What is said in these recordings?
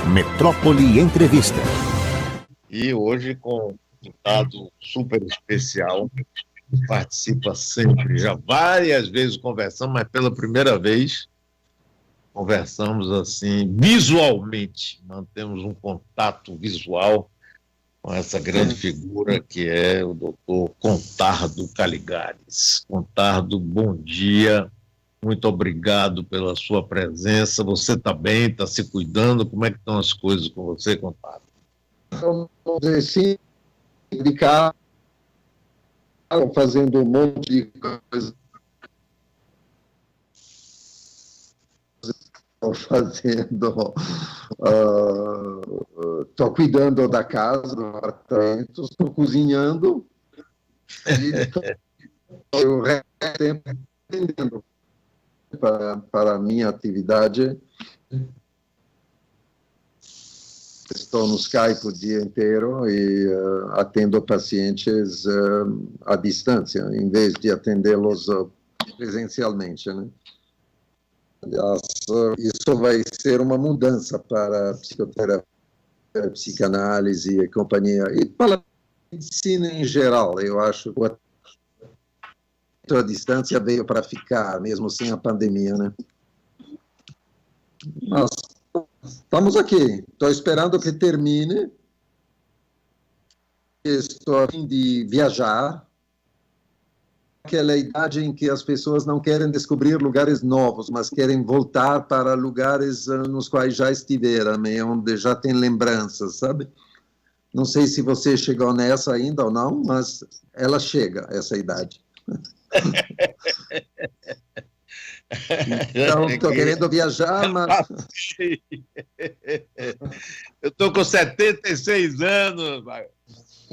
Metrópole Entrevista. E hoje com um convidado super especial, participa sempre, já várias vezes conversamos, mas pela primeira vez conversamos assim, visualmente, mantemos um contato visual com essa grande figura que é o doutor Contardo Caligares. Contardo, bom dia, muito obrigado pela sua presença. Você está bem, está se cuidando? Como é que estão as coisas com você, Contardo? Vamos dizer assim, ficar fazendo um monte de coisas. Estou cuidando da casa, do apartamento, estou cozinhando e o resto do tempo atendendo para a minha atividade. Estou no Skype o dia inteiro e atendo pacientes à distância, em vez de atendê-los presencialmente, né? Isso vai ser uma mudança para a psicoterapia, a psicanálise e companhia, e para a medicina em geral. Eu acho que a distância veio para ficar, mesmo sem a pandemia, né? Mas estamos aqui. Estou esperando que termine. Estou a fim de viajar. Aquela idade em que as pessoas não querem descobrir lugares novos, mas querem voltar para lugares nos quais já estiveram, onde já tem lembranças, sabe? Não sei se você chegou nessa ainda ou não, mas ela chega, essa idade. Então, estou querendo viajar, mas... Eu estou com 76 anos,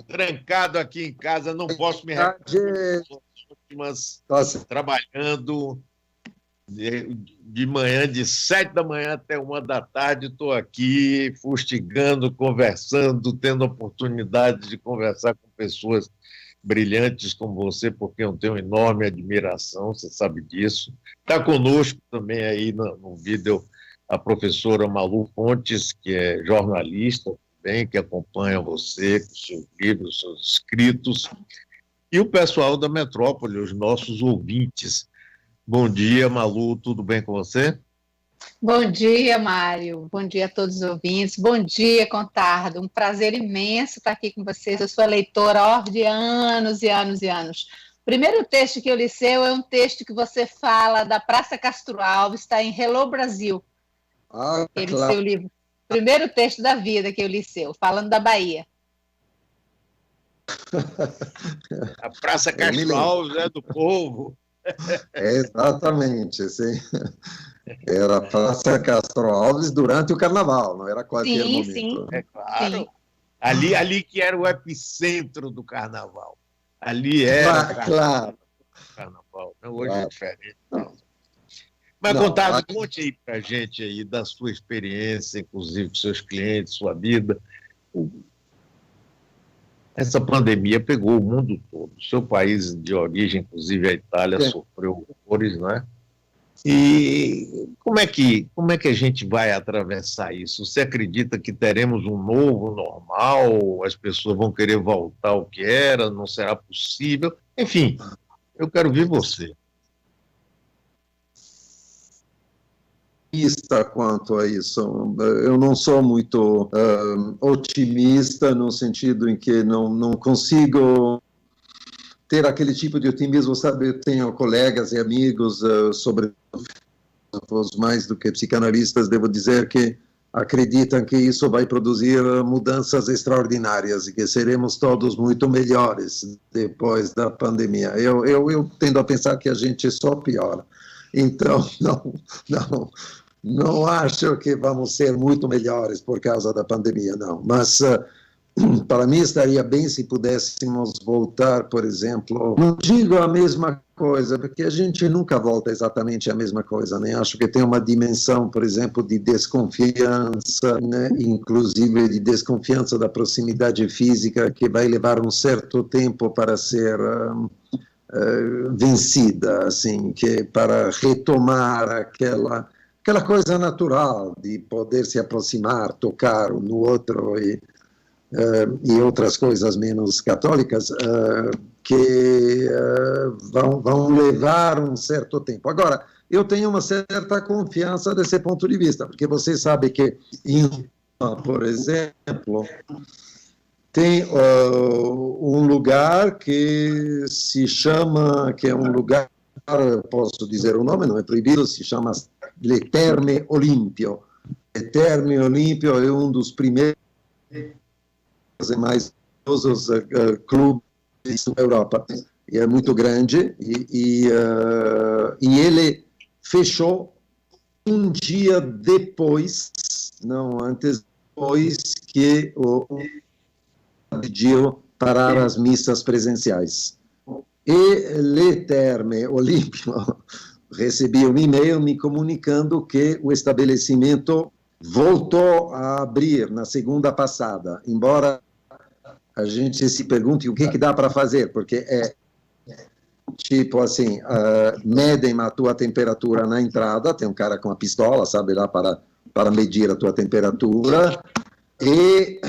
trancado aqui em casa, não posso me recuperar. Mas trabalhando de manhã, de 7 da manhã até 1 da tarde, estou aqui fustigando, conversando, tendo a oportunidade de conversar com pessoas brilhantes como você, porque eu tenho enorme admiração, você sabe disso. Está conosco também aí no vídeo a professora Malu Fontes, que é jornalista também, que acompanha você com seus livros, seus escritos. E o pessoal da Metrópole, os nossos ouvintes. Bom dia, Malu, tudo bem com você? Bom dia, Mário. Bom dia a todos os ouvintes. Bom dia, Contardo. Um prazer imenso estar aqui com vocês. Eu sou leitora de anos e anos e anos. O primeiro texto que eu li seu é um texto que você fala da Praça Castro Alves, está em Hello Brasil. Claro. Seu livro. Primeiro texto da vida que eu li seu, falando da Bahia. A Praça Castro Alves é do povo. Exatamente, sim. Era a Praça Castro Alves durante o Carnaval, não era qualquer momento. Sim. É claro. Sim. Ali que era o epicentro do Carnaval. Ali era claro. O Carnaval. Hoje é diferente. Mas, Contardo, conte aí pra gente aí da sua experiência, inclusive com seus clientes, sua vida. Essa pandemia pegou o mundo todo. O seu país de origem, inclusive a Itália, sofreu horrores, não é? E como é que a gente vai atravessar isso? Você acredita que teremos um novo normal? As pessoas vão querer voltar ao que era? Não será possível? Enfim, eu quero ver você. Quanto a isso, eu não sou muito otimista no sentido em que não consigo ter aquele tipo de otimismo, sabe? Eu tenho colegas e amigos sobre mais do que psicanalistas, devo dizer que acreditam que isso vai produzir mudanças extraordinárias e que seremos todos muito melhores depois da pandemia. Eu tendo a pensar que a gente só piora. Então, não acho que vamos ser muito melhores por causa da pandemia, não. Mas, para mim, estaria bem se pudéssemos voltar, por exemplo... Não digo a mesma coisa, porque a gente nunca volta exatamente a mesma coisa, né? Acho que tem uma dimensão, por exemplo, de desconfiança, né? Inclusive de desconfiança da proximidade física, que vai levar um certo tempo para ser... vencida, assim, que para retomar aquela coisa natural de poder se aproximar, tocar um no outro e outras coisas menos católicas que vão levar um certo tempo. Agora, eu tenho uma certa confiança desse ponto de vista, porque você sabe que, por exemplo, tem um lugar que se chama, que é um lugar, posso dizer o nome, não é proibido, se chama Le Terme Olimpio. Le Terme Olimpio é um dos primeiros e mais famosos clubes da Europa. E é muito grande, e ele fechou um dia depois, não antes, depois que decidiu parar as missas presenciais. E Le Terme Olimpio recebi um e-mail me comunicando que o estabelecimento voltou a abrir na segunda passada, embora a gente se pergunte o que dá para fazer, porque tipo assim, medem a tua temperatura na entrada, tem um cara com a pistola, sabe, lá para medir a tua temperatura, e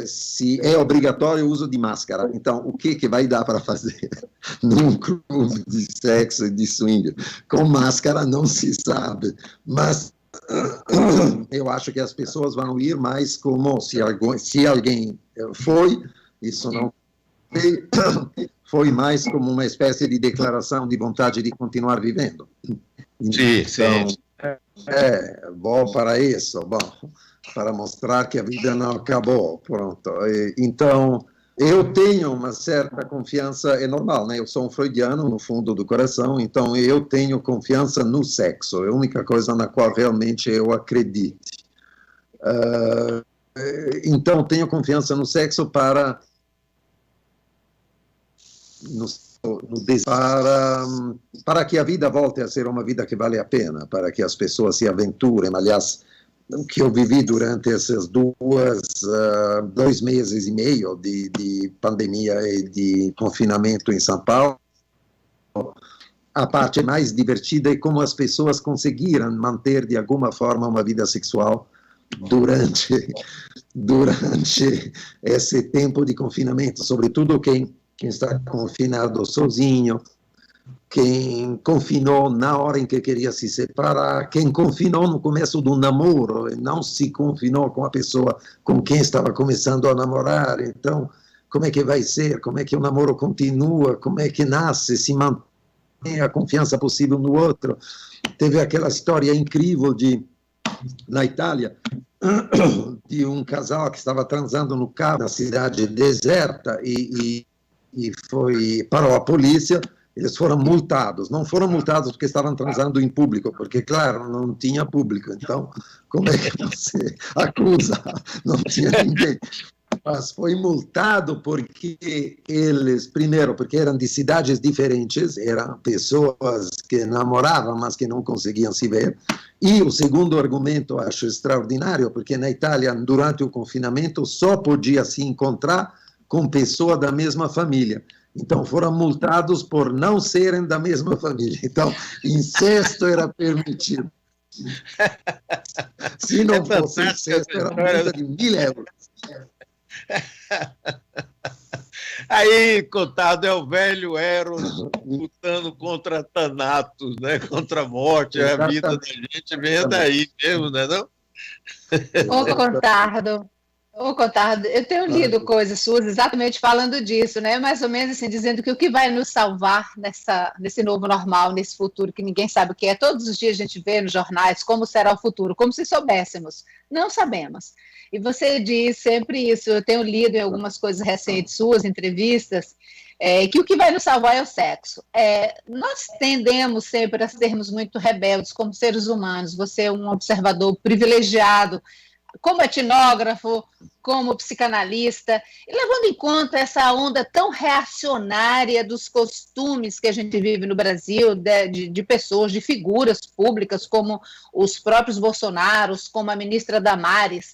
se é obrigatório o uso de máscara. Então, o que vai dar para fazer num clube de sexo e de swing? Com máscara não se sabe, mas eu acho que as pessoas vão ir mais como se alguém foi, isso não foi mais como uma espécie de declaração de vontade de continuar vivendo. Então, bom para isso, bom, para mostrar que a vida não acabou, pronto. Então, eu tenho uma certa confiança, é normal, né? Eu sou um freudiano no fundo do coração, então eu tenho confiança no sexo, é a única coisa na qual realmente eu acredito. Então, tenho confiança no sexo para que a vida volte a ser uma vida que vale a pena, para que as pessoas se aventurem. Aliás, o que eu vivi durante esses 2 meses e meio de pandemia e de confinamento em São Paulo, a parte mais divertida é como as pessoas conseguiram manter de alguma forma uma vida sexual durante esse tempo de confinamento, sobretudo quem está confinado sozinho, quem confinou na hora em que queria se separar, quem confinou no começo do namoro e não se confinou com a pessoa com quem estava começando a namorar. Então, como é que vai ser? Como é que o namoro continua? Como é que nasce? Se mantém a confiança possível no outro? Teve aquela história incrível na Itália, de um casal que estava transando no carro na cidade deserta e parou a polícia. Eles foram multados, não foram multados porque estavam transando em público, porque, claro, não tinha público, então, como é que você acusa? Não tinha ninguém. Mas foi multado porque eles, primeiro, porque eram de cidades diferentes, eram pessoas que namoravam, mas que não conseguiam se ver, e o segundo argumento eu acho extraordinário, porque na Itália, durante o confinamento, só podia se encontrar com pessoas da mesma família. Então, foram multados por não serem da mesma família. Então, incesto era permitido. Se não fosse incesto, era multa de 1.000 euros. Aí, contado, é o velho Eros lutando contra Thanatos, né? Contra a morte. A vida da gente vem daí mesmo, né? Não? Ô, Contardo, eu tenho lido coisas suas exatamente falando disso, né? Mais ou menos assim, dizendo que o que vai nos salvar nesse novo normal, nesse futuro que ninguém sabe o que é. Todos os dias a gente vê nos jornais como será o futuro, como se soubéssemos. Não sabemos. E você diz sempre isso, eu tenho lido em algumas coisas recentes suas, entrevistas, que o que vai nos salvar é o sexo. Nós tendemos sempre a sermos muito rebeldes como seres humanos. Você é um observador privilegiado, como etnógrafo, como psicanalista, e levando em conta essa onda tão reacionária dos costumes que a gente vive no Brasil, de pessoas, de figuras públicas, como os próprios Bolsonaros, como a ministra Damares,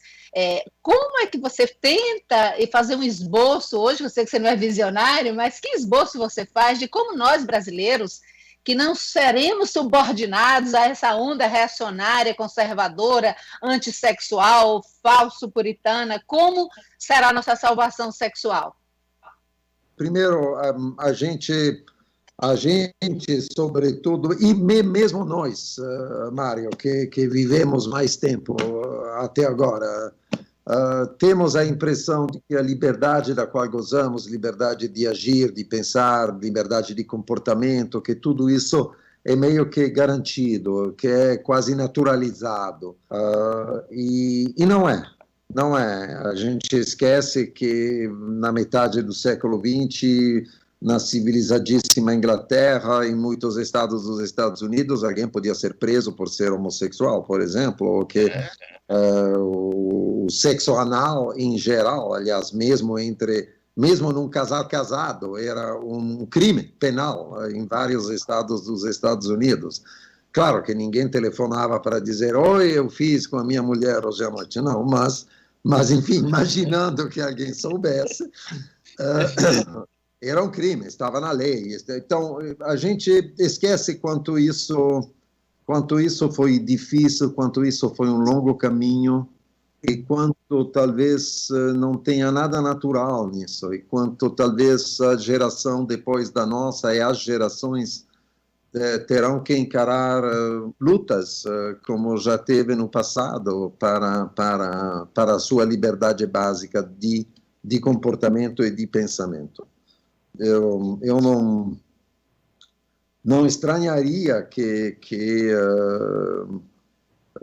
como é que você tenta fazer um esboço hoje, eu sei que você não é visionário, mas que esboço você faz de como nós, brasileiros, que não seremos subordinados a essa onda reacionária, conservadora, antissexual, falso-puritana? Como será a nossa salvação sexual? Primeiro, a gente, sobretudo, e mesmo nós, Mário, que vivemos mais tempo até agora, temos a impressão de que a liberdade da qual gozamos, liberdade de agir, de pensar, liberdade de comportamento, que tudo isso é meio que garantido, que é quase naturalizado. E não é. Não é. A gente esquece que na metade do século XX, na civilizadíssima Inglaterra, em muitos estados dos Estados Unidos, alguém podia ser preso por ser homossexual, por exemplo, ou que o sexo anal, em geral, aliás, mesmo num casal casado, era um crime penal em vários estados dos Estados Unidos. Claro que ninguém telefonava para dizer, oi, eu fiz com a minha mulher hoje à noite, não, mas enfim, imaginando que alguém soubesse, era um crime, estava na lei. Então, a gente esquece quanto isso foi difícil, quanto isso foi um longo caminho, e quanto talvez não tenha nada natural nisso, e quanto talvez a geração depois da nossa e as gerações terão que encarar lutas, como já teve no passado, para a sua liberdade básica de comportamento e de pensamento. Eu não estranharia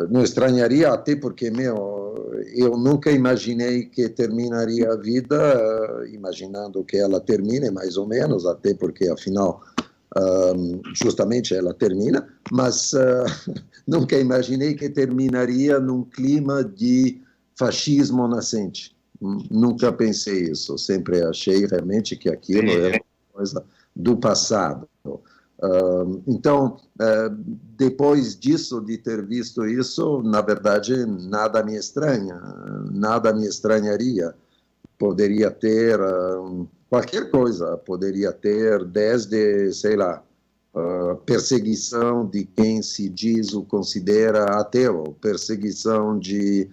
não estranharia, até porque eu nunca imaginei que terminaria a vida imaginando que ela termine, mais ou menos, até porque, afinal, justamente ela termina, mas nunca imaginei que terminaria num clima de fascismo nascente. Nunca pensei isso, sempre achei realmente que aquilo era uma coisa do passado. Então, depois disso, de ter visto isso, na verdade, nada me estranha, nada me estranharia. Poderia ter qualquer coisa, poderia ter desde, sei lá, perseguição de quem se diz ou considera ateu, perseguição de,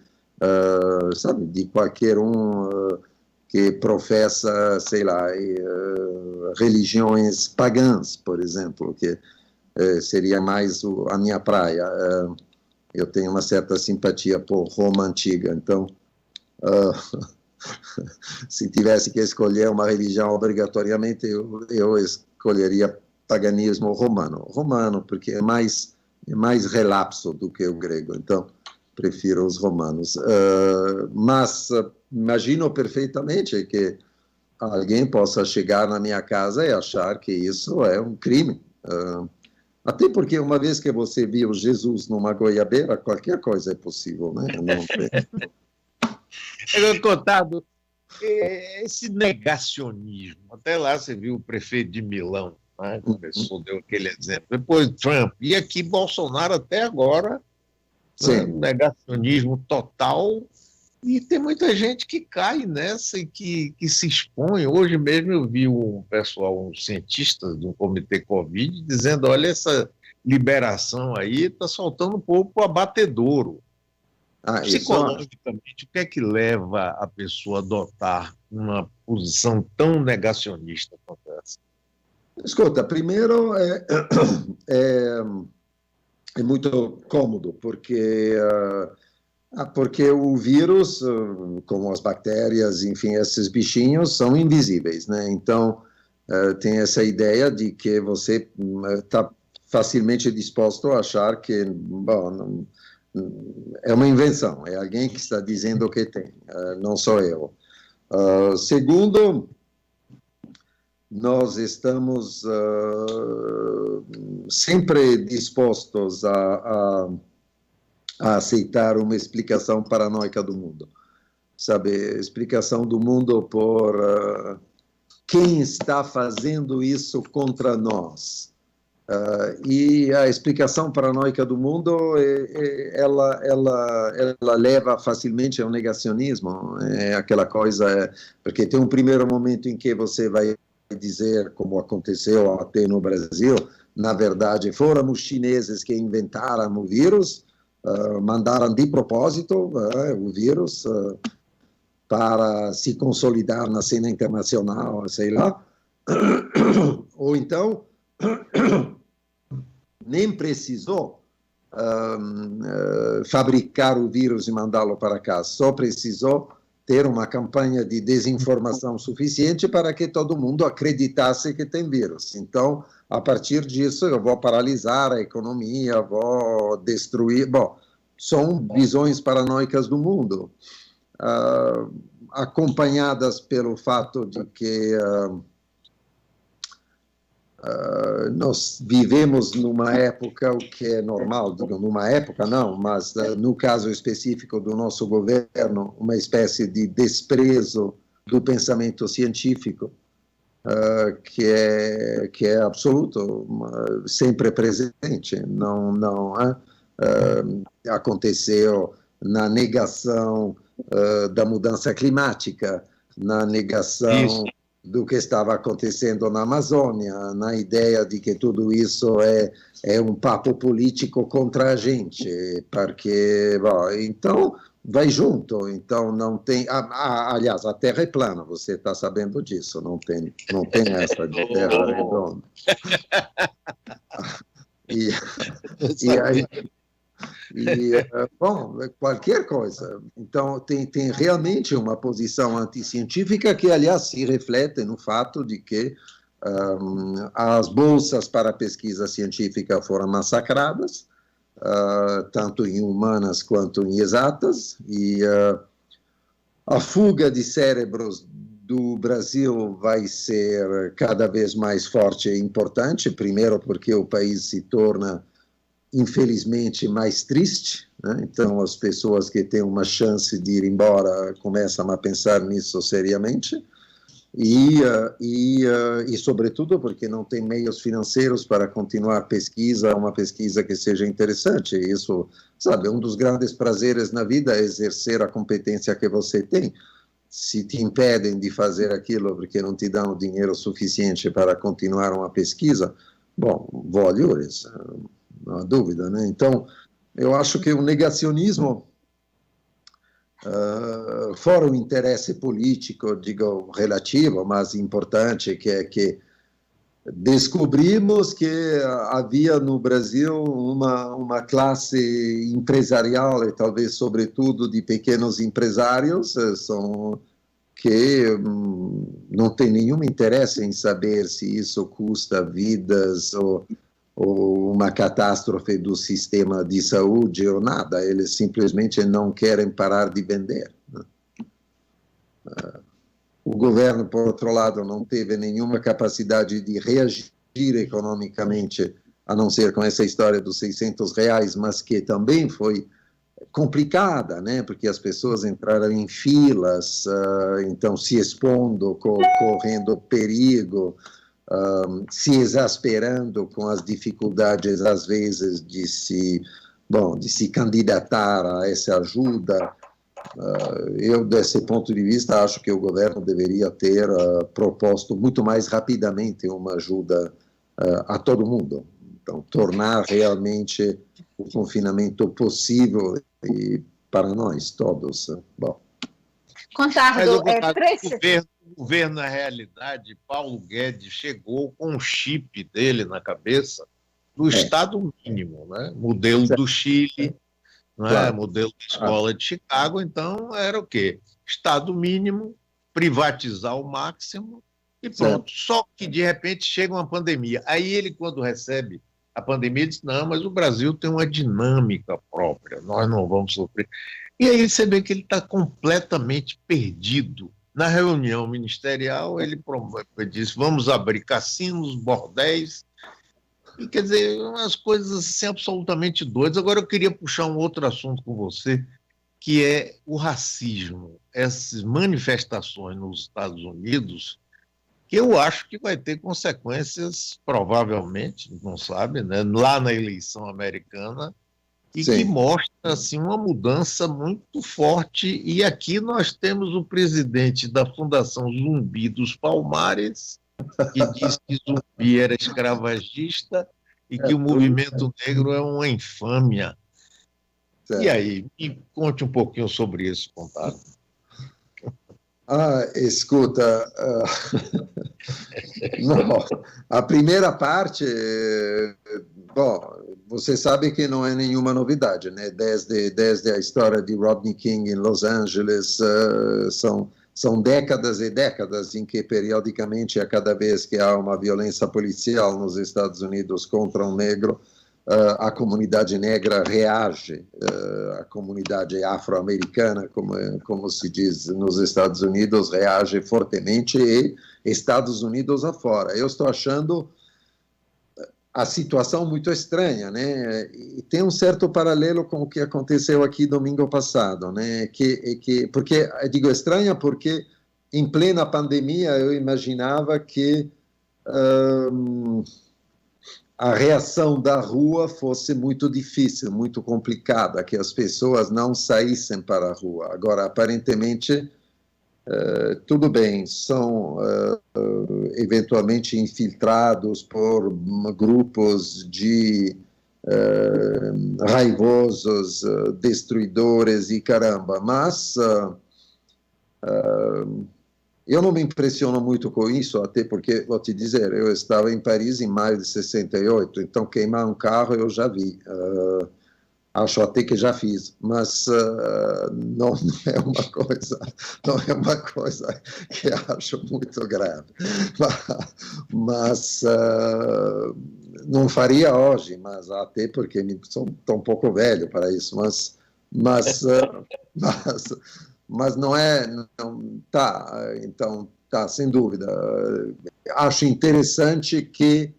sabe, de qualquer que professa, sei lá, religiões pagãs, por exemplo, que seria mais a minha praia. Eu tenho uma certa simpatia por Roma antiga, então, se tivesse que escolher uma religião obrigatoriamente, eu escolheria paganismo romano, porque é mais relapso do que o grego, então prefiro os romanos. Mas imagino perfeitamente que alguém possa chegar na minha casa e achar que isso é um crime. Até porque uma vez que você viu Jesus numa goiabeira, qualquer coisa é possível, né? Contado, esse negacionismo, até lá você viu o prefeito de Milão, né? Começou, deu aquele exemplo, depois Trump, e aqui Bolsonaro até agora, né? Negacionismo total, e tem muita gente que cai nessa e que se expõe. Hoje mesmo eu vi um pessoal, um cientista do Comitê Covid, dizendo, olha, essa liberação aí está soltando um pouco o abatedouro. Psicologicamente, o que é que leva a pessoa a adotar uma posição tão negacionista quanto essa? Escuta, primeiro é muito cômodo, porque o vírus, como as bactérias, enfim, esses bichinhos são invisíveis, né? Então, tem essa ideia de que você está facilmente disposto a achar que, bom, é uma invenção, é alguém que está dizendo que tem, não sou eu. Segundo, nós estamos sempre dispostos a aceitar uma explicação paranoica do mundo. Sabe, explicação do mundo por quem está fazendo isso contra nós. E a explicação paranoica do mundo, ela leva facilmente ao negacionismo. É aquela coisa, porque tem um primeiro momento em que você vai dizer, como aconteceu até no Brasil, na verdade, foram os chineses que inventaram o vírus, mandaram de propósito o vírus para se consolidar na cena internacional, sei lá. Ou então, nem precisou fabricar o vírus e mandá-lo para cá, só precisou ter uma campanha de desinformação suficiente para que todo mundo acreditasse que tem vírus. Então, a partir disso, eu vou paralisar a economia, vou destruir... Bom, são visões paranoicas do mundo, acompanhadas pelo fato de que nós vivemos numa época, o que é normal, digo, numa época não, mas no caso específico do nosso governo, uma espécie de desprezo do pensamento científico, que é absoluto, sempre presente. Aconteceu na negação da mudança climática, na negação do que estava acontecendo na Amazônia, na ideia de que tudo isso é um papo político contra a gente, porque, bom, então, vai junto, então não tem... aliás, a Terra é plana, você está sabendo disso, não tem essa de Terra redonda. Bom, qualquer coisa. Então, tem realmente uma posição anticientífica que, aliás, se reflete no fato de que as bolsas para pesquisa científica foram massacradas, tanto em humanas quanto em exatas, e a fuga de cérebros do Brasil vai ser cada vez mais forte e importante, primeiro porque o país se torna, infelizmente, mais triste, né? Então as pessoas que têm uma chance de ir embora começam a pensar nisso seriamente, e sobretudo porque não tem meios financeiros para continuar uma pesquisa que seja interessante. Isso, sabe, um dos grandes prazeres na vida é exercer a competência que você tem. Se te impedem de fazer aquilo porque não te dão dinheiro suficiente para continuar uma pesquisa, bom, voilures, não há dúvida, né? Então, eu acho que o negacionismo, fora o interesse político, digo, relativo, mas importante, que é que descobrimos que havia no Brasil uma classe empresarial, e talvez, sobretudo, de pequenos empresários, que não tem nenhum interesse em saber se isso custa vidas ou uma catástrofe do sistema de saúde ou nada, eles simplesmente não querem parar de vender, né? O governo, por outro lado, não teve nenhuma capacidade de reagir economicamente, a não ser com essa história dos R$600, mas que também foi complicada, né? Porque as pessoas entraram em filas, então se expondo, correndo perigo, se exasperando com as dificuldades, às vezes, de se candidatar a essa ajuda. Eu, desse ponto de vista, acho que o governo deveria ter proposto muito mais rapidamente uma ajuda a todo mundo. Então, tornar realmente o confinamento possível para nós todos. Bom. Contardo, o governo, na realidade, Paulo Guedes chegou com um chip dele na cabeça do Estado mínimo, né? Modelo do Chile, né? Modelo da Escola de Chicago. Então, era o quê? Estado mínimo, privatizar ao máximo e pronto. Só que, de repente, chega uma pandemia. Aí ele, quando recebe a pandemia, diz, não, mas o Brasil tem uma dinâmica própria, nós não vamos sofrer. E aí você vê que ele está completamente perdido. Na reunião ministerial, ele disse, vamos abrir cassinos, bordéis, e quer dizer, umas coisas assim absolutamente doidas. Agora eu queria puxar um outro assunto com você, que é o racismo. Essas manifestações nos Estados Unidos, que eu acho que vai ter consequências, provavelmente, não sabe, né, lá na eleição americana, e que mostra assim, uma mudança muito forte. E aqui nós temos o presidente da Fundação Zumbi dos Palmares, que disse que Zumbi era escravagista, e que o movimento negro é uma infâmia. E aí, me conte um pouquinho sobre isso, Contardo. Escuta, não, a primeira parte, bom, você sabe que não é nenhuma novidade, né? Desde a história de Rodney King em Los Angeles, são décadas e décadas em que, periodicamente, a cada vez que há uma violência policial nos Estados Unidos contra um negro, a comunidade negra reage, a comunidade afro-americana, como se diz nos Estados Unidos, reage fortemente, e Estados Unidos afora. Eu estou achando a situação muito estranha, né? E tem um certo paralelo com o que aconteceu aqui domingo passado, né? Porque eu digo estranha porque em plena pandemia eu imaginava que a reação da rua fosse muito difícil, muito complicada, que as pessoas não saíssem para a rua. Agora, aparentemente, tudo bem, são eventualmente infiltrados por grupos de raivosos, destruidores e caramba, mas eu não me impressiono muito com isso, até porque, vou te dizer, eu estava em Paris em maio de 68, então queimar um carro eu já vi. Acho até que já fiz, mas não é uma coisa que acho muito grave. Mas não faria hoje, mas até porque estou um pouco velho para isso, mas não é, tá, então, tá, sem dúvida. Acho interessante que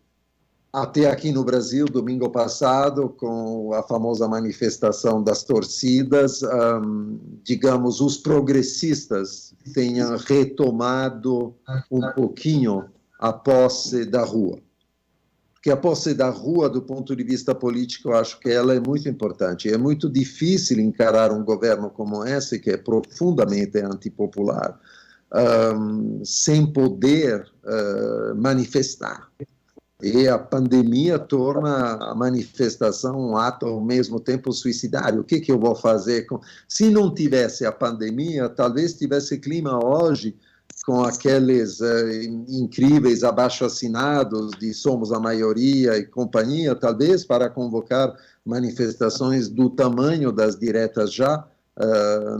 até aqui no Brasil, domingo passado, com a famosa manifestação das torcidas, digamos, os progressistas tenham retomado um pouquinho a posse da rua. Porque a posse da rua, do ponto de vista político, eu acho que ela é muito importante. É muito difícil encarar um governo como esse, que é profundamente antipopular, sem poder manifestar. E a pandemia torna a manifestação um ato ao mesmo tempo suicidário. O que eu vou fazer? Se não tivesse a pandemia, talvez tivesse clima hoje com aqueles incríveis abaixo-assinados de Somos a Maioria e companhia, talvez para convocar manifestações do tamanho das diretas já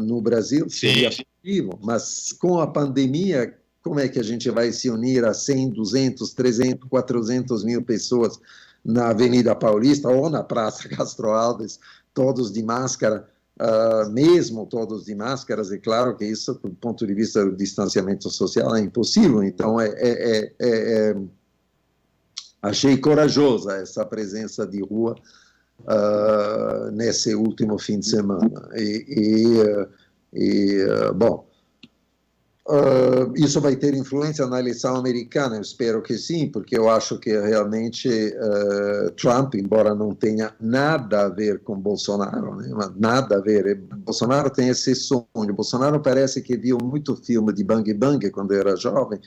no Brasil, seria possível, mas com a pandemia, como é que a gente vai se unir a 100, 200, 300, 400 mil pessoas na Avenida Paulista ou na Praça Castro Alves, todos de máscara, mesmo todos de máscaras? É claro que isso, do ponto de vista do distanciamento social, é impossível. Então, achei corajosa essa presença de rua nesse último fim de semana. Bom, isso vai ter influência na eleição americana? Eu espero que sim, porque eu acho que realmente Trump, embora não tenha nada a ver com Bolsonaro, né, nada a ver, Bolsonaro tem esse sonho. Bolsonaro parece que viu muito filme de Bang Bang quando era jovem,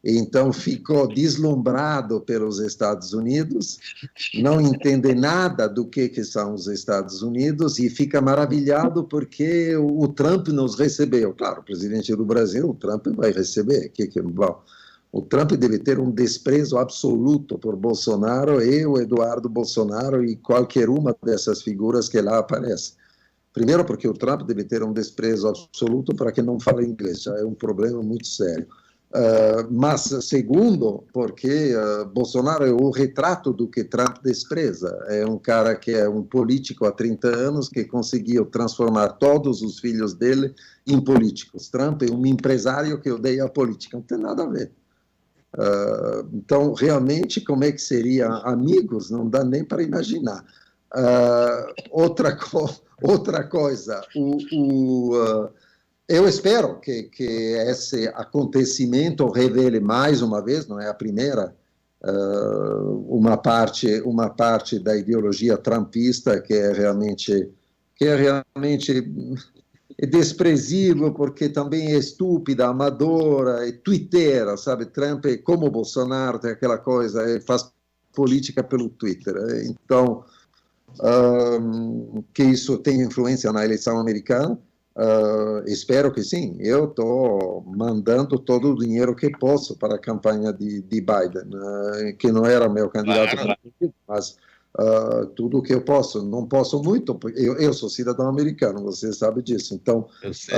então ficou deslumbrado pelos Estados Unidos, não entende nada do que são os Estados Unidos e fica maravilhado porque o Trump nos recebeu. Claro, o presidente do Brasil, o Trump vai receber. Bom, o Trump deve ter um desprezo absoluto por Bolsonaro e o Eduardo Bolsonaro e qualquer uma dessas figuras que lá aparece. Primeiro porque o Trump deve ter um desprezo absoluto para quem não fala inglês, já é um problema muito sério. Mas, segundo, porque Bolsonaro é o retrato do que Trump despreza. É um cara que é um político há 30 anos que conseguiu transformar todos os filhos dele em políticos. Trump é um empresário que odeia a política. Não tem nada a ver. Então, realmente, como é que seria amigos? Não dá nem para imaginar. Outra coisa, eu espero que esse acontecimento revele mais uma vez, não é a primeira, uma parte da ideologia trumpista que é realmente desprezível, porque também é estúpida, amadora, é twitteira, sabe? Trump é como Bolsonaro, tem aquela coisa, faz política pelo Twitter. Então, que isso tenha influência na eleição americana, espero que sim. Eu estou mandando todo o dinheiro que posso para a campanha de Biden, que não era meu candidato, claro, mas tudo o que eu posso. Não posso muito, porque eu sou cidadão americano, você sabe disso. Então, eu sei.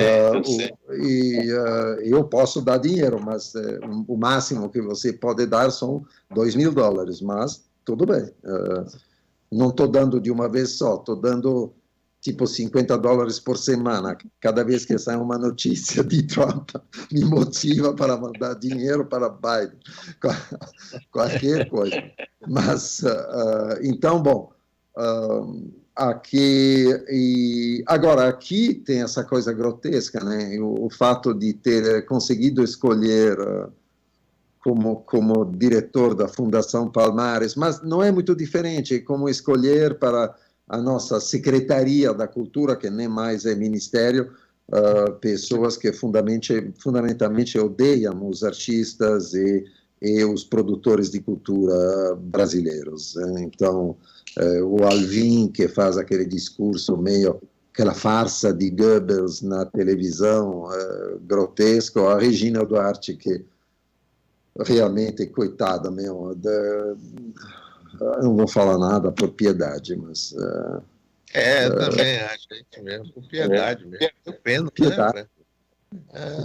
Eu posso dar dinheiro, mas o máximo que você pode dar são $2.000, mas tudo bem. Não estou dando de uma vez só, estou dando tipo $50 por semana. Cada vez que sai uma notícia de Trump, me motiva para mandar dinheiro para Biden. Qualquer coisa. Mas, então, bom, agora, aqui tem essa coisa grotesca, né? O fato de ter conseguido escolher como diretor da Fundação Palmares, mas não é muito diferente como escolher para a nossa Secretaria da Cultura, que nem mais é ministério, pessoas que fundamentalmente odeiam os artistas e os produtores de cultura brasileiros. Então, o Alvin, que faz aquele discurso meio, aquela farsa de Goebbels na televisão, grotesco, a Regina Duarte, que realmente, coitada mesmo, não vou falar nada por piedade, mas... também acho isso mesmo, por piedade mesmo. Pena, piedade. Né?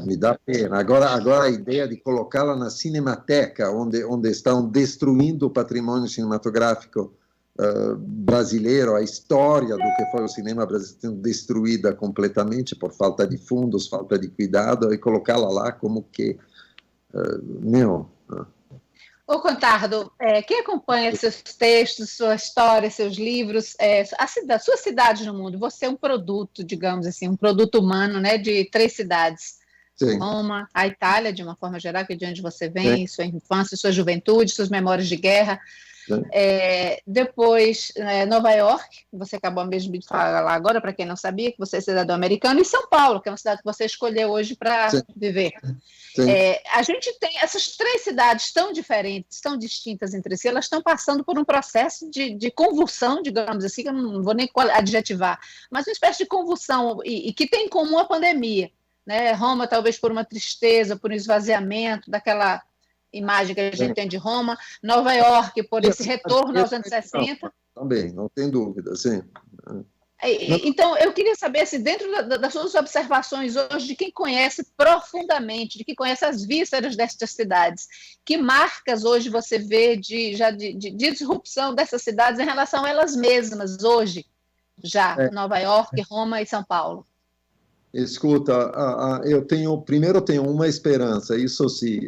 Me dá pena. Agora a ideia de colocá-la na Cinemateca, onde estão destruindo o patrimônio cinematográfico brasileiro, a história do que foi o cinema brasileiro sendo destruída completamente por falta de fundos, falta de cuidado, e colocá-la lá como que... Ô, Contardo, quem acompanha seus textos, sua história, seus livros, sua cidade no mundo, você é um produto, digamos assim, um produto humano, né, de 3 cidades. Sim. Roma, a Itália, de uma forma geral, que é de onde você vem, sim, sua infância, sua juventude, suas memórias de guerra. Depois, Nova York, você acabou mesmo de falar lá agora, para quem não sabia, que você é cidadão americano, e São Paulo, que é uma cidade que você escolheu hoje para viver. A gente tem essas 3 cidades tão diferentes, tão distintas entre si, elas estão passando por um processo de convulsão, digamos assim, que eu não vou nem adjetivar, mas uma espécie de convulsão, e que tem em comum a pandemia, né? Roma, talvez por uma tristeza, por um esvaziamento daquela imagem que a gente tem de Roma, Nova York, por esse retorno aos anos 60. Também, não tem dúvida, sim. Então, eu queria saber se dentro das suas observações hoje, de quem conhece profundamente, de quem conhece as vísceras destas cidades, que marcas hoje você vê de disrupção dessas cidades em relação a elas mesmas hoje, Nova York, Roma e São Paulo? Escuta, primeiro eu tenho uma esperança, isso sim,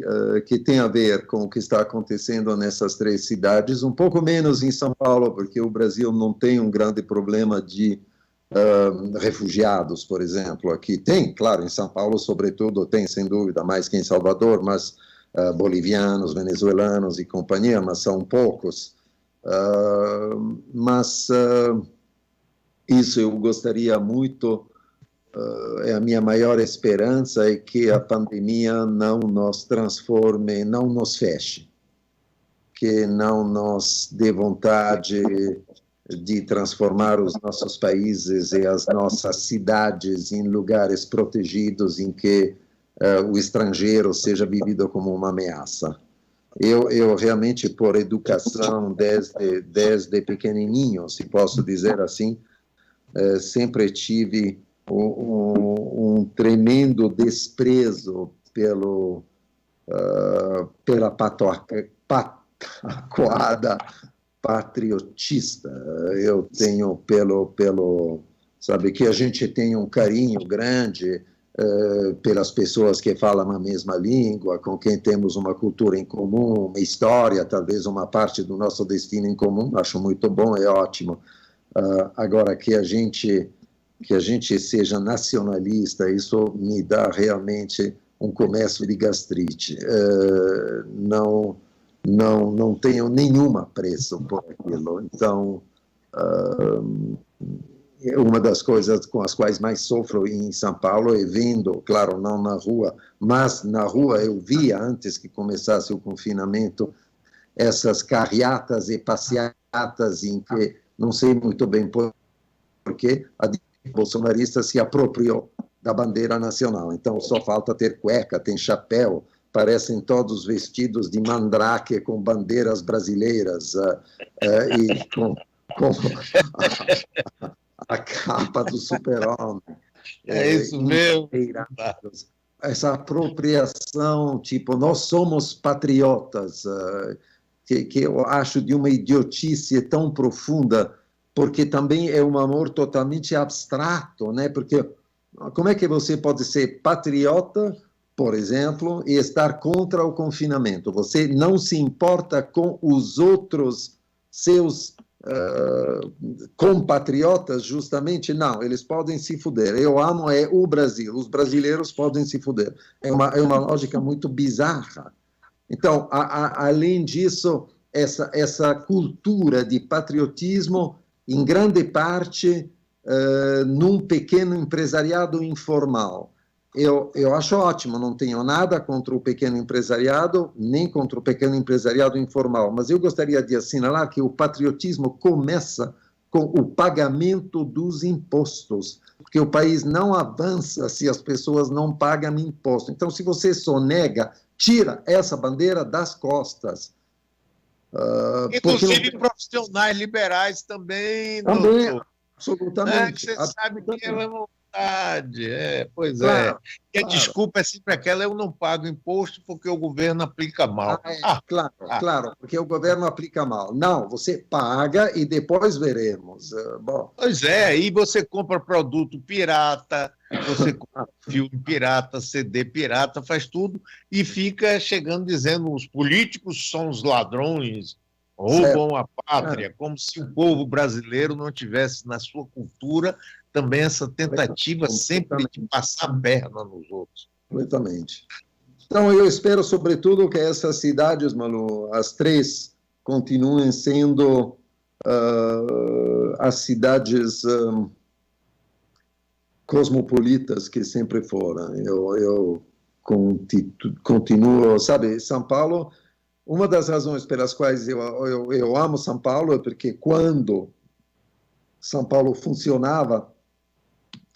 que tem a ver com o que está acontecendo nessas 3 cidades, um pouco menos em São Paulo, porque o Brasil não tem um grande problema de refugiados, por exemplo. Aqui tem, claro, em São Paulo, sobretudo, tem, sem dúvida, mais que em Salvador, mas bolivianos, venezuelanos e companhia, mas são poucos. Isso eu gostaria muito... a minha maior esperança é que a pandemia não nos transforme, não nos feche, que não nos dê vontade de transformar os nossos países e as nossas cidades em lugares protegidos em que o estrangeiro seja vivido como uma ameaça. Eu realmente, por educação, desde pequenininho, se posso dizer assim, sempre tive um tremendo desprezo pela pataquada patriotista. Eu tenho sabe, que a gente tem um carinho grande pelas pessoas que falam a mesma língua, com quem temos uma cultura em comum, uma história, talvez uma parte do nosso destino em comum. Acho muito bom, é ótimo. Agora, que a gente seja nacionalista, isso me dá realmente um comércio de gastrite. Não tenho nenhum apreço por aquilo. Então, uma das coisas com as quais mais sofro em São Paulo é vendo, claro, não na rua, mas na rua eu via, antes que começasse o confinamento, essas carreatas e passeatas em que não sei muito bem porque a bolsonarista se apropriou da bandeira nacional. Então, só falta ter cueca, tem chapéu, parecem todos vestidos de mandrake com bandeiras brasileiras e com a capa do super-homem. É isso mesmo. Essa apropriação, tipo, nós somos patriotas, que eu acho de uma idiotice tão profunda, porque também é um amor totalmente abstrato, né? Porque como é que você pode ser patriota, por exemplo, e estar contra o confinamento? Você não se importa com os outros seus compatriotas, justamente? Não, eles podem se fuder. Eu amo o Brasil, os brasileiros podem se fuder. É uma lógica muito bizarra. Então, além disso, essa cultura de patriotismo, em grande parte, num pequeno empresariado informal. Eu acho ótimo, não tenho nada contra o pequeno empresariado, nem contra o pequeno empresariado informal, mas eu gostaria de assinalar que o patriotismo começa com o pagamento dos impostos, porque o país não avança se as pessoas não pagam imposto. Então, se você sonega, tira essa bandeira das costas. Inclusive profissionais liberais também. Também, absolutamente. Você sabe que é vontade. Pois claro, é. E a desculpa é sempre aquela: eu não pago imposto porque o governo aplica mal. Claro, porque o governo aplica mal. Não, você paga e depois veremos. Bom. Pois é, aí você compra produto pirata, você compra filme pirata, CD pirata, faz tudo e fica chegando dizendo os políticos são os ladrões, roubam a pátria, como se o povo brasileiro não tivesse na sua cultura também essa tentativa sempre de passar a perna nos outros. Completamente. Então, eu espero, sobretudo, que essas cidades, Malu, as três, continuem sendo as cidades cosmopolitas que sempre foram. Eu continuo, sabe, São Paulo, uma das razões pelas quais eu amo São Paulo é porque quando São Paulo funcionava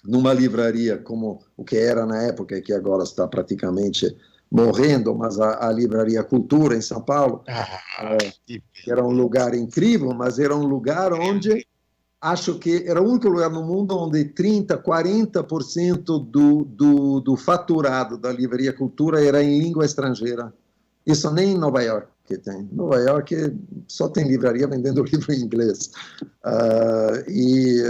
numa livraria como o que era na época, que agora está praticamente morrendo, mas a Livraria Cultura em São Paulo, que era um lugar incrível, mas era um lugar onde, acho que era o único lugar no mundo onde 30%, 40% do faturado da Livraria Cultura era em língua estrangeira. Isso nem em Nova York que tem. Nova York só tem livraria vendendo livro em inglês. E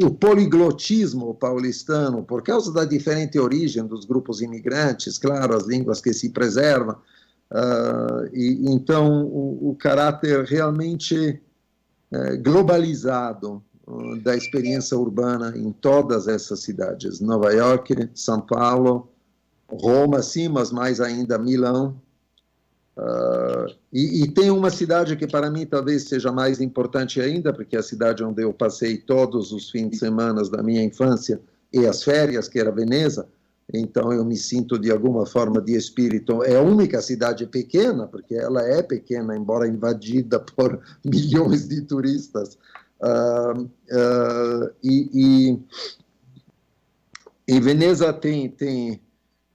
o poliglotismo paulistano, por causa da diferente origem dos grupos imigrantes, claro, as línguas que se preservam, então o caráter realmente globalizado da experiência urbana em todas essas cidades, Nova York, São Paulo, Roma, sim, mas mais ainda Milão. E tem uma cidade que para mim talvez seja mais importante ainda, porque é a cidade onde eu passei todos os fins de semana da minha infância e as férias, que era Veneza. Então eu me sinto de alguma forma de espírito. É a única cidade pequena, porque ela é pequena, embora invadida por milhões de turistas. E Veneza tem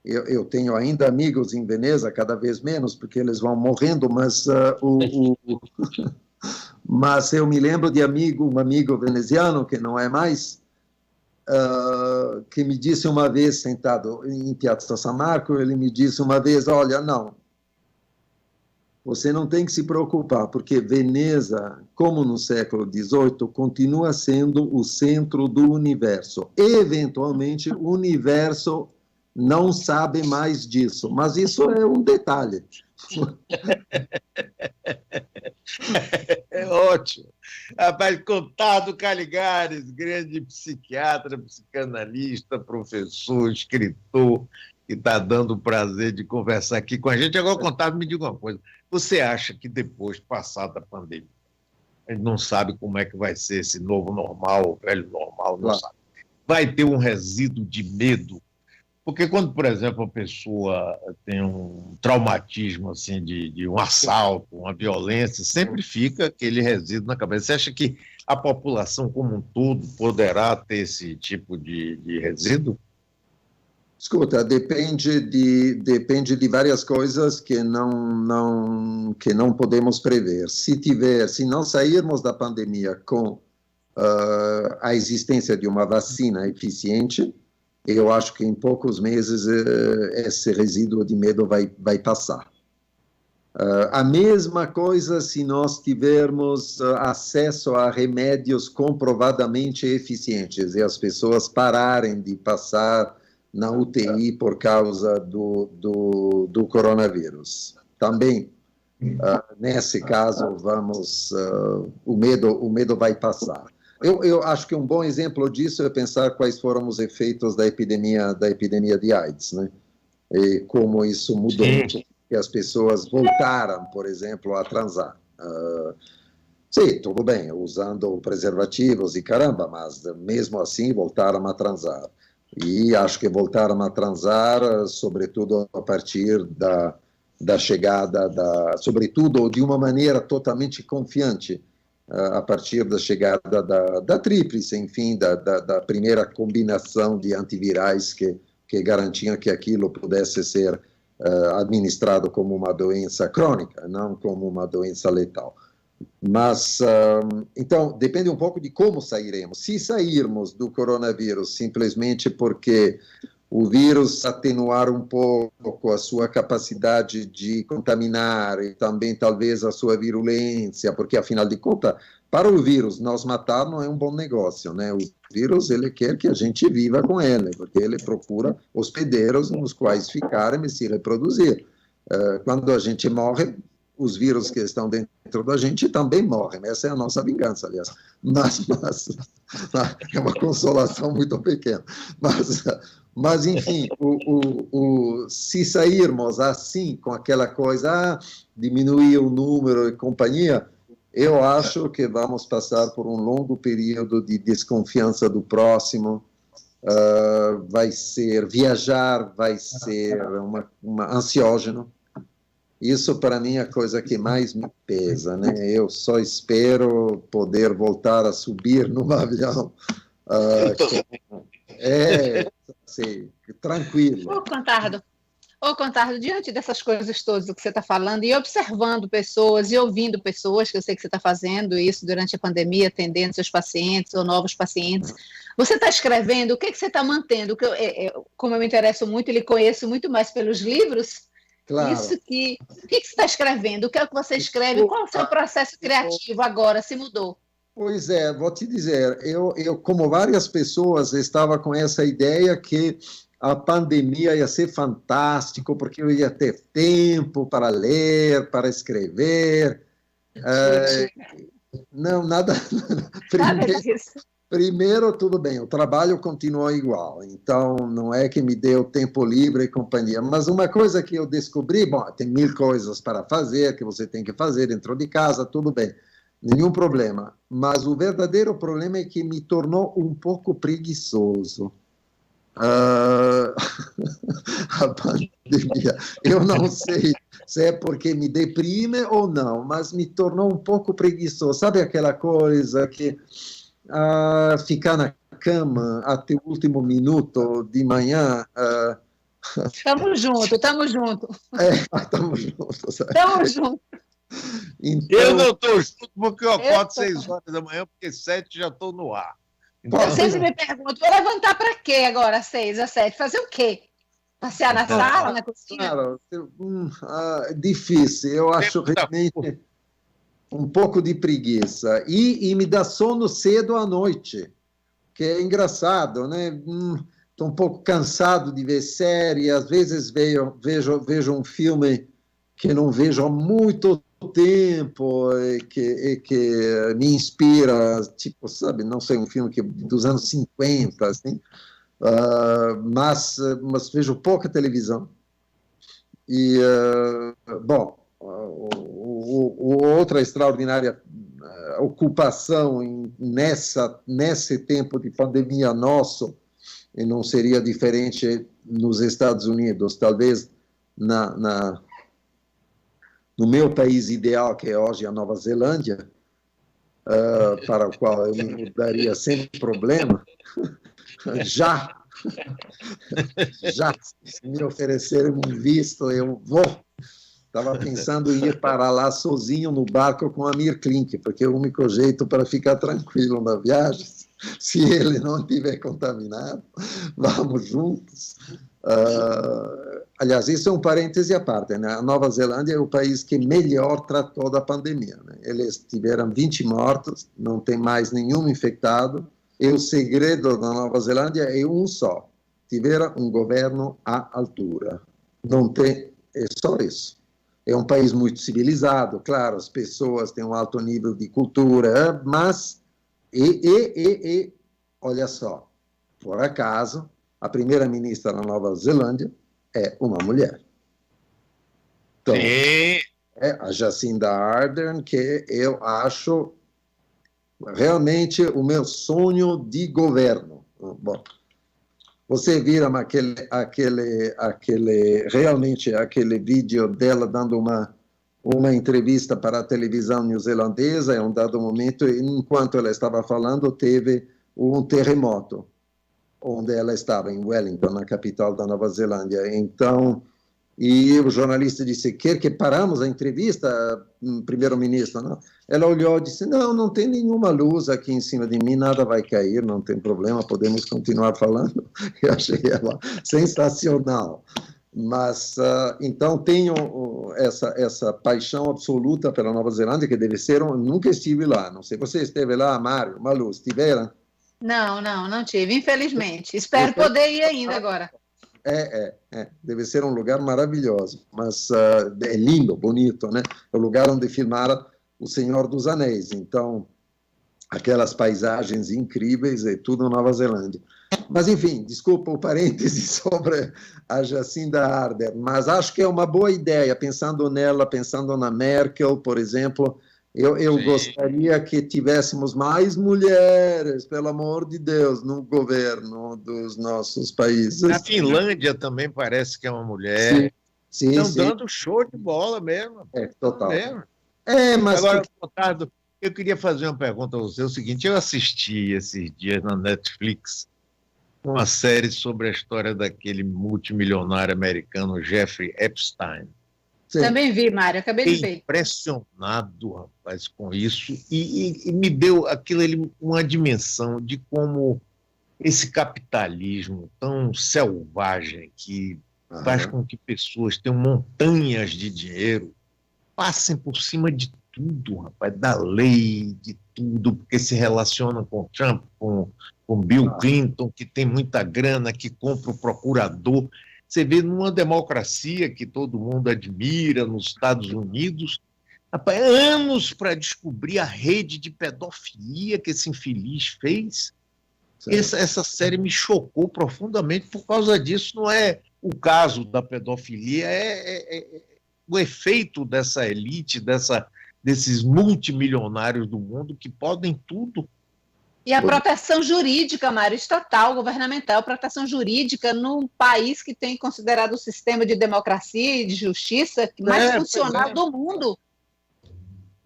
eu tenho ainda amigos em Veneza, cada vez menos, porque eles vão morrendo, mas, mas eu me lembro de um amigo veneziano, que não é mais, que me disse uma vez, sentado em Piazza San Marco, ele me disse uma vez, olha, não, você não tem que se preocupar, porque Veneza, como no século XVIII, continua sendo o centro do universo. Eventualmente, o universo não sabe mais disso, mas isso é um detalhe. É ótimo. Rapaz, Contardo Caligares, grande psiquiatra, psicanalista, professor, escritor, que está dando o prazer de conversar aqui com a gente. Agora, Contardo, me diga uma coisa. Você acha que depois, passada a pandemia, a gente não sabe como é que vai ser esse novo normal, o velho normal, não sabe. Vai ter um resíduo de medo? Porque quando, por exemplo, a pessoa tem um traumatismo assim, de um assalto, uma violência, sempre fica aquele resíduo na cabeça. Você acha que a população como um todo poderá ter esse tipo de resíduo? Escuta, depende de várias coisas que não podemos prever. Se não sairmos da pandemia com a existência de uma vacina eficiente, eu acho que em poucos meses esse resíduo de medo vai passar. A mesma coisa se nós tivermos acesso a remédios comprovadamente eficientes e as pessoas pararem de passar na UTI por causa do coronavírus. Também, nesse caso, o medo vai passar. Eu acho que um bom exemplo disso é pensar quais foram os efeitos da epidemia de AIDS, né? E como isso mudou, que as pessoas voltaram, por exemplo, a transar. Sim, tudo bem, usando preservativos e caramba, mas mesmo assim voltaram a transar. E acho que voltaram a transar, sobretudo a partir da chegada, sobretudo de uma maneira totalmente confiante, a partir da chegada da tríplice, enfim, da primeira combinação de antivirais que garantiam que aquilo pudesse ser administrado como uma doença crônica, não como uma doença letal. Mas, então, depende um pouco de como sairemos. Se sairmos do coronavírus simplesmente porque o vírus atenuar um pouco a sua capacidade de contaminar e também talvez a sua virulência, porque afinal de contas, para o vírus nos matar não é um bom negócio, né? O vírus, ele quer que a gente viva com ele, porque ele procura hospedeiros nos quais ficar e se reproduzir. Quando a gente morre, os vírus que estão dentro da gente também morrem. Essa é a nossa vingança, aliás. Mas é uma consolação muito pequena. Mas enfim, se sairmos assim, com aquela coisa, diminuir o número e companhia, eu acho que vamos passar por um longo período de desconfiança do próximo. Viajar vai ser uma ansiógeno. Isso, para mim, é a coisa que mais me pesa, né? Eu só espero poder voltar a subir num avião. Tranquilo. Ô, Contardo, diante dessas coisas todas que você está falando, e observando pessoas e ouvindo pessoas, que eu sei que você está fazendo isso durante a pandemia, atendendo seus pacientes ou novos pacientes, você está escrevendo, o que você está mantendo? Como eu me interesso muito e lhe conheço muito mais pelos livros, claro. O que você está escrevendo? O que é que você escreve? Qual é o seu processo criativo agora? Se mudou? Pois é, vou te dizer, eu, como várias pessoas, estava com essa ideia que a pandemia ia ser fantástico, porque eu ia ter tempo para ler, para escrever. Não, nada. Primeiro, tudo bem, o trabalho continuou igual, então não é que me deu tempo livre e companhia, mas uma coisa que eu descobri, bom, tem 1000 coisas para fazer, que você tem que fazer dentro de casa, tudo bem, nenhum problema, mas o verdadeiro problema é que me tornou um pouco preguiçoso. A pandemia, eu não sei se é porque me deprime ou não, mas me tornou um pouco preguiçoso, sabe aquela coisa que ficar na cama até o último minuto de manhã. Estamos juntos. Estamos juntos. Estamos juntos. Então, eu não estou junto porque eu acordo 6 horas da manhã, porque 7 já estou no ar. Então, eu sempre me pergunto, vou levantar para quê agora, 6 a 7? Fazer o quê? Passear na sala, na cozinha? Claro, difícil. Eu acho realmente um pouco de preguiça. E me dá sono cedo à noite, que é engraçado, né? Estou um pouco cansado de ver série, às vezes vejo um filme que não vejo há muito tempo e que me inspira, tipo, sabe, não sei, um filme dos anos 50, assim, mas vejo pouca televisão. E, bom, outra extraordinária ocupação nesse tempo de pandemia nosso e não seria diferente nos Estados Unidos. Talvez no meu país ideal, que é hoje a Nova Zelândia, para o qual eu me mudaria sem problema, já, se me oferecerem um visto, eu vou. Estava pensando em ir para lá sozinho no barco com Amir Klink, porque é o único jeito para ficar tranquilo na viagem. Se ele não estiver contaminado, vamos juntos. Aliás, isso é um parêntese à parte, né? A Nova Zelândia é o país que melhor tratou da pandemia, né? Eles tiveram 20 mortos, não tem mais nenhum infectado, e o segredo da Nova Zelândia é um só: tiveram um governo à altura. Não tem, é só isso. É um país muito civilizado, claro, as pessoas têm um alto nível de cultura, mas, olha só, por acaso, a primeira-ministra da Nova Zelândia é uma mulher. Então, é a Jacinda Ardern, que eu acho realmente o meu sonho de governo. Bom, você viram realmente aquele vídeo dela dando uma entrevista para a televisão neozelandesa, em um dado momento, enquanto ela estava falando, teve um terremoto, onde ela estava, em Wellington, na capital da Nova Zelândia. Então, e o jornalista disse: quer que paramos a entrevista, primeiro-ministro? Não. Ela olhou e disse: não tem nenhuma luz aqui em cima de mim, nada vai cair, não tem problema, podemos continuar falando. Eu achei ela sensacional. Mas, então, tenho essa paixão absoluta pela Nova Zelândia, que deve ser, nunca estive lá, não sei, você esteve lá, Mário, Malu, estiveram? Não tive, infelizmente. Espero poder ir ainda agora. Deve ser um lugar maravilhoso, mas é lindo, bonito, né? É o lugar onde filmaram O Senhor dos Anéis, então, aquelas paisagens incríveis, é tudo na Nova Zelândia. Mas, enfim, desculpa o parêntese sobre a Jacinda Ardern, mas acho que é uma boa ideia, pensando nela, pensando na Merkel, por exemplo. Eu gostaria que tivéssemos mais mulheres, pelo amor de Deus, no governo dos nossos países. A Finlândia também parece que é uma mulher. Sim. Estão dando show de bola mesmo. Total. Mesmo. Mas... Agora, Contardo, eu queria fazer uma pergunta a você. É o seguinte: eu assisti esses dias na Netflix uma série sobre a história daquele multimilionário americano Jeffrey Epstein. Sim. Também vi, Mário, acabei de ver. Impressionado, rapaz, com isso, e me deu uma dimensão de como esse capitalismo tão selvagem que faz com que pessoas tenham montanhas de dinheiro passem por cima de tudo, rapaz, da lei, de tudo, porque se relacionam com Trump, com Bill Clinton, que tem muita grana, que compra o procurador. Você vê numa democracia que todo mundo admira, nos Estados Unidos, rapaz, anos para descobrir a rede de pedofilia que esse infeliz fez. Essa série me chocou profundamente por causa disso. Não é o caso da pedofilia, é o efeito dessa elite, desses multimilionários do mundo que podem tudo. E a proteção jurídica, Mário, estatal, governamental, proteção jurídica num país que tem considerado o sistema de democracia e de justiça mais funcional do mundo.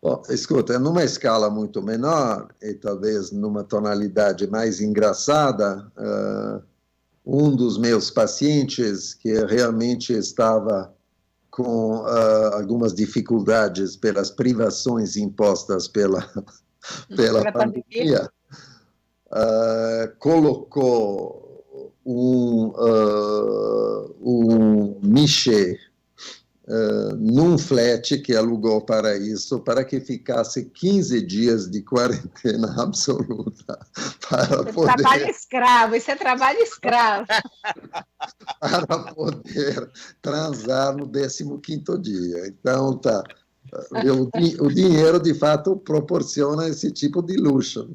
Bom, escuta, numa escala muito menor e talvez numa tonalidade mais engraçada, um dos meus pacientes que realmente estava com algumas dificuldades pelas privações impostas pela pandemia, colocou um nichê num flat que alugou para isso, para que ficasse 15 dias de quarentena absoluta. Trabalho escravo, isso é trabalho escravo. Para poder transar no 15º dia. Então, o dinheiro, de fato, proporciona esse tipo de luxo.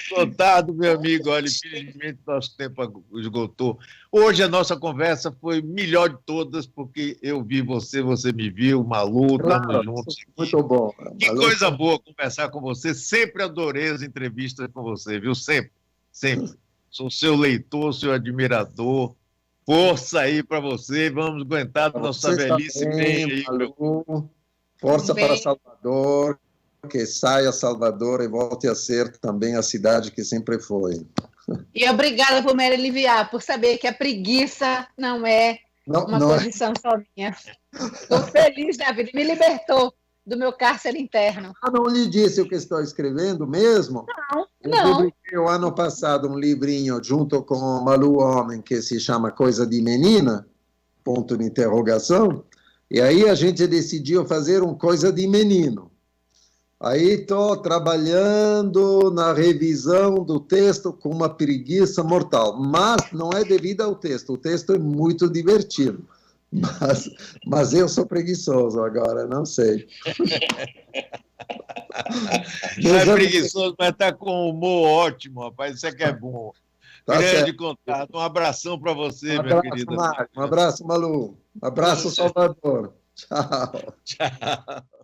Contardo, meu amigo, olha, infelizmente nosso tempo esgotou. Hoje a nossa conversa foi melhor de todas, porque eu vi você, você me viu, Malu, estamos juntos. Muito bom. Que Malu, coisa boa conversar com você. Sempre adorei as entrevistas com você, viu? Sempre, sempre. Sou seu leitor, seu admirador. Força aí para você. Vamos aguentar nossa velhice bem aí. Malu. Força para Salvador. Que saia Salvador e volte a ser também a cidade que sempre foi. E obrigada por me aliviar, por saber que a preguiça não é uma condição só minha. Estou feliz da vida, me libertou do meu cárcere interno. Não lhe disse o que estou escrevendo mesmo? Não. Eu publiquei o ano passado um livrinho junto com o Malu Homem que se chama Coisa de Menina, ponto de interrogação, e aí a gente decidiu fazer um Coisa de Menino. Aí estou trabalhando na revisão do texto com uma preguiça mortal, mas não é devido ao texto, o texto é muito divertido, mas eu sou preguiçoso agora, não sei. Não é preguiçoso, mas está com humor ótimo, rapaz, isso é que é bom. Tá Grande certo. contato, um abração para você, meu querido. Mário, um abraço, Malu, um abraço, Salvador. Tchau. Tchau.